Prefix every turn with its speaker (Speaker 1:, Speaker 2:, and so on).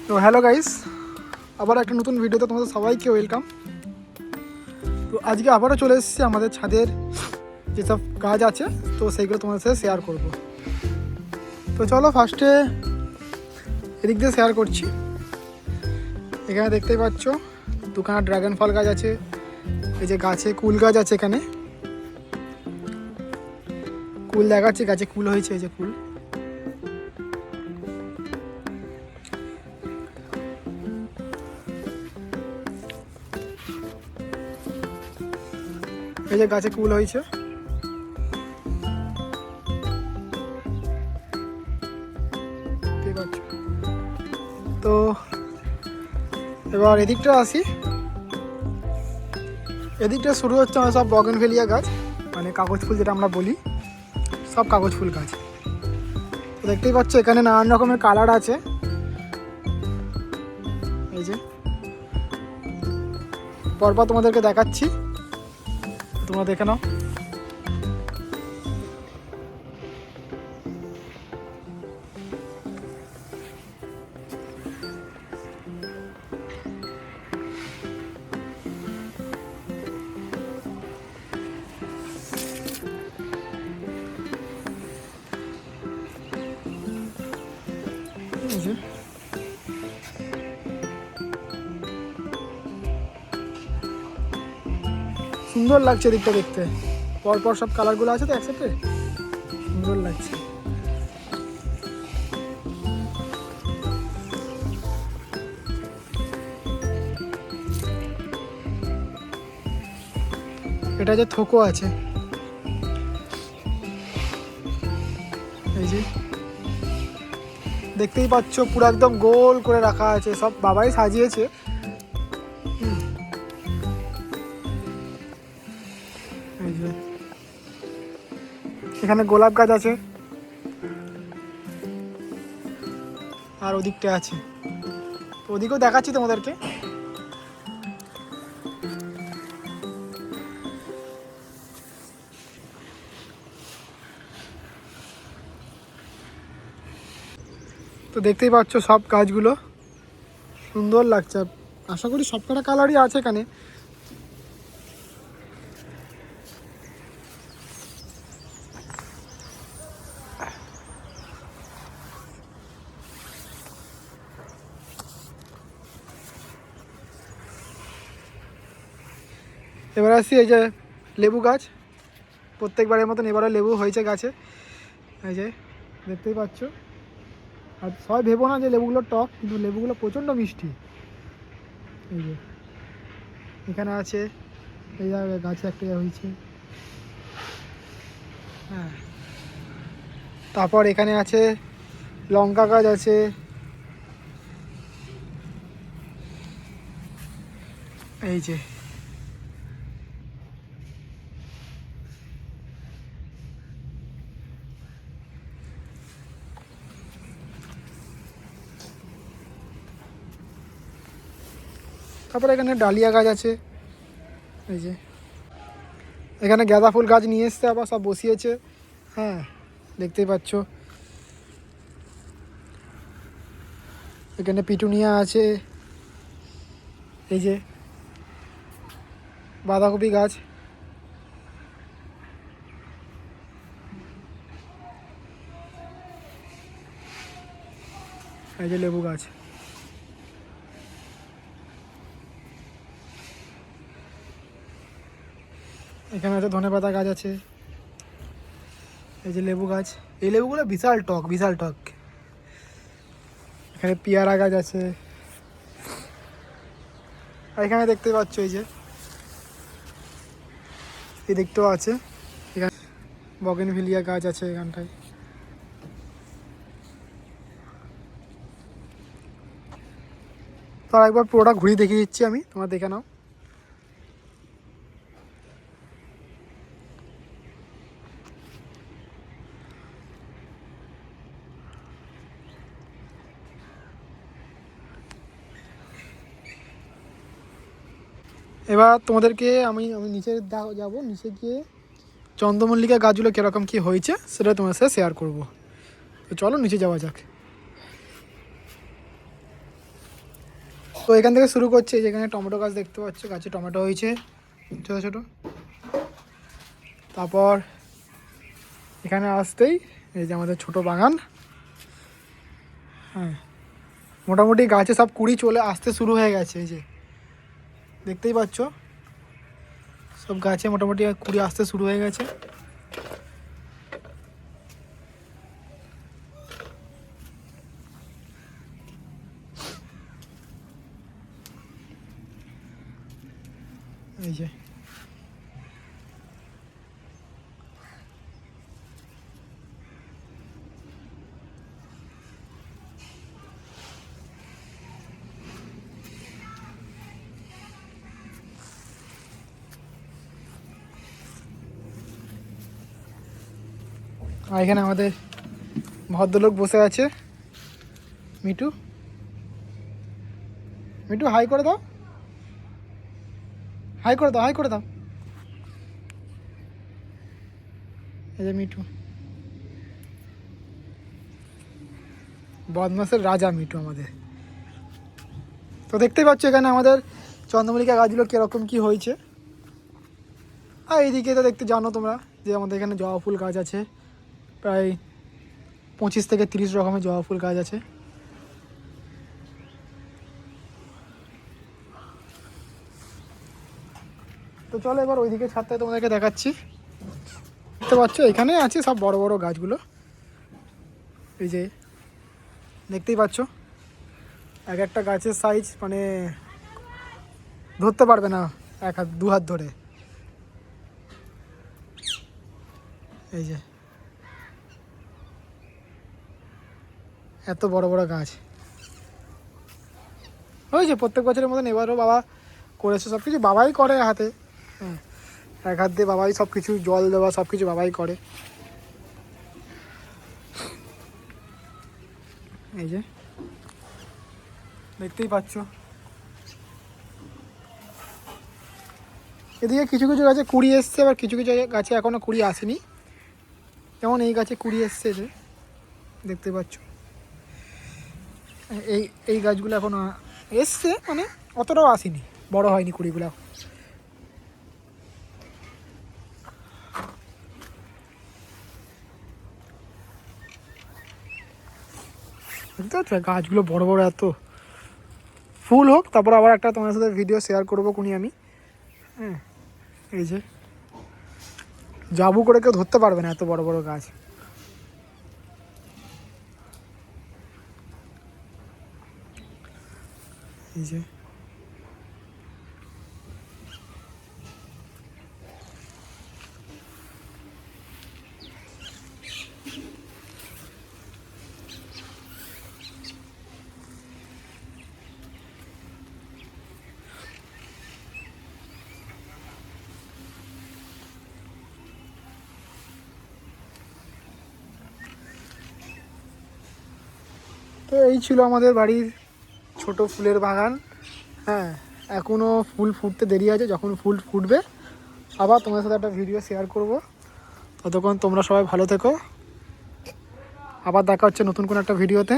Speaker 1: তো hello guys, আবার একটা নতুন ভিডিওতে তোমাদের সবাইকে ওয়েলকাম। তো আজকে আবারও চলে এসেছি আমাদের ছাদের যেসব কাজ আছে, তো সেইগুলো তোমাদের সাথে শেয়ার করব। তো চলো ফার্স্টে এদিক দিয়ে শেয়ার করছি। এখানে দেখতেই পাচ্ছ দুখানা ড্রাগন ফল গাছ আছে, এই যে গাছে কুল গাছ আছে, এখানে কুল দেখাচ্ছে, গাছে কুল হয়েছে, এই যে কুল। এই যে গাছে কুল হয়েছে, ঠিক আছে। তো এবার এদিকটা আসি। এদিকটা শুরু হচ্ছে আমার সব বগেনভেলিয়া গাছ, মানে কাগজ ফুল যেটা আমরা বলি, সব কাগজ ফুল গাছ। তো দেখতেই পাচ্ছ এখানে নানান রকমের কালার আছে, এই যে পরপর তোমাদেরকে দেখাচ্ছি, তোমরা দেখে নাও। এই যে সুন্দর লাগছে দিকটা দেখতে, পরপর সব কালারগুলো আছে তো একসাথে, সুন্দর লাগছে। এটা যে থোকো আছে, এই যে দেখতেই পাচ্ছ পুরো একদম গোল করে রাখা আছে, সব বাবাই সাজিয়েছে। এই যে এখানে গোলাপ গাছ আছে, আর ওদিকটা আছে, তো ওদিকেও দেখাচ্ছি তোমাদেরকে। তো দেখতেই পাচ্ছ সব গাছগুলো সুন্দর লাগছে, আশা করি সবকটা কালারই আছে এখানে। এবার আসছি এই যে লেবু গাছ, প্রত্যেকবারের মতন এবারও লেবু হয়েছে গাছে, এই যে দেখতেই পাচ্ছ। আর সবাই ভেবো না যে লেবুগুলো টক, কিন্তু লেবুগুলো প্রচণ্ড মিষ্টি। এই যে এখানে আছে, এই জায়গায় গাছে একটা হয়েছে, হ্যাঁ। তারপর এখানে আছে লঙ্কা গাছ আছে, এই যে তারপর এখানে ডালিয়া গাছ আছে, এই যে এখানে গাঁদা ফুল গাছ নিয়ে এসছে, আবার সব বসিয়েছে, হ্যাঁ দেখতেই পাচ্ছ। এখানে পিটুনিয়া আছে, এই যে বাঁধাকপি গাছ, এই যে লেবু গাছ। এখানে আছে ধনেপাতা গাছ আছে, এই যে লেবু গাছ, এই লেবুগুলো বিশাল টক, বিশাল টক। এখানে পেয়ারা গাছ আছে, আর এখানে দেখতে পাচ্ছ এই যে এদিকটাও আছে, এখানে বগেনভিলিয়া গাছ আছে এখানটায়। তো একবার পুরোটা ঘুরিয়ে দেখিয়ে দিচ্ছি আমি, তোমরা দেখে নাও। এবার তোমাদেরকে আমি নিচে যাব, নিচে গিয়ে চন্দ্রমল্লিকা গাছগুলো কীরকম কী হয়েছে সেটা তোমার সাথে শেয়ার করবো। তো চলো নিচে যাওয়া যাক। তো এখান থেকে শুরু করছে, যেখানে টমেটো গাছ দেখতে পাচ্ছ, গাছে টমেটো হয়েছে ছোটো ছোটো। তারপর এখানে আসতেই এই যে আমাদের ছোট বাগান। হ্যাঁ, মোটামুটি গাছে সব কুড়ি চলে আসতে শুরু হয়ে গেছে। এই যে দেখতেই পাচ্ছ, সব গাছে মোটামুটি কুড়ি আসতে শুরু হয়ে গেছে। এই যে আর এখানে আমাদের ভদ্রলোক বসে আছে, মিঠু। মিঠু হাই করে দাও, হাই করে দাও, হাই করে দাও। এই যে মিঠু, বদমাসের রাজা মিঠু আমাদের। তো দেখতেই পাচ্ছ এখানে আমাদের চন্দ্রমল্লিকা গাছগুলো কীরকম কী হয়েছে। আর এইদিকে তো দেখতে জানো তোমরা যে আমাদের এখানে জবা ফুল গাছ আছে, প্রায় 25 থেকে 30 রকমের জবা ফুল গাছ আছে। তো চলো এবার ওইদিকে ছাদটায় তোমাদেরকে দেখাচ্ছি। দেখতে পাচ্ছ এখানে আছে সব বড় বড় গাছগুলো। এই যে দেখতেই পাচ্ছ, এক একটা গাছের সাইজ মানে ধরতে পারবে না এক হাত দু হাত ধরে। এই যে এত বড় বড় গাছ হয়েছে প্রত্যেক বছরের মতন এবারও বাবা করেছে, সব কিছু বাবাই করে হাতে। হ্যাঁ, এক হাত দিয়ে বাবাই সব কিছু, জল দেওয়া সব কিছু বাবাই করে। এই যে দেখতেই পাচ্ছ, এদিকে কিছু কিছু গাছে কুড়ি এসছে, আবার কিছু কিছু গাছে এখনও কুড়ি আসেনি। যেমন এই গাছে কুড়ি এসছে, যে দেখতে পাচ্ছ। এই এই গাছগুলো এখনও এসছে, মানে অতটাও আসেনি, বড় হয়নি কুড়িগুলো। বুঝতে পারছো, গাছগুলো বড় বড়, এত ফুল হোক, তারপর আবার একটা তোমার সাথে ভিডিও শেয়ার করবো কোনি আমি। হ্যাঁ, এই যে জাবু করে কেউ ধরতে পারবে না এত বড় বড় গাছ। এই যে তো এই ছিল আমাদের বাড়ির ছোট ফুলের বাগান। হ্যাঁ, এখনও ফুল ফুটতে দেরি আছে, যখন ফুল ফুটবে আবার তোমার সাথে একটা ভিডিও শেয়ার করব। ততক্ষণ তোমরা সবাই ভালো থেকো, আবার দেখা হচ্ছে নতুন কোনো একটা ভিডিওতে।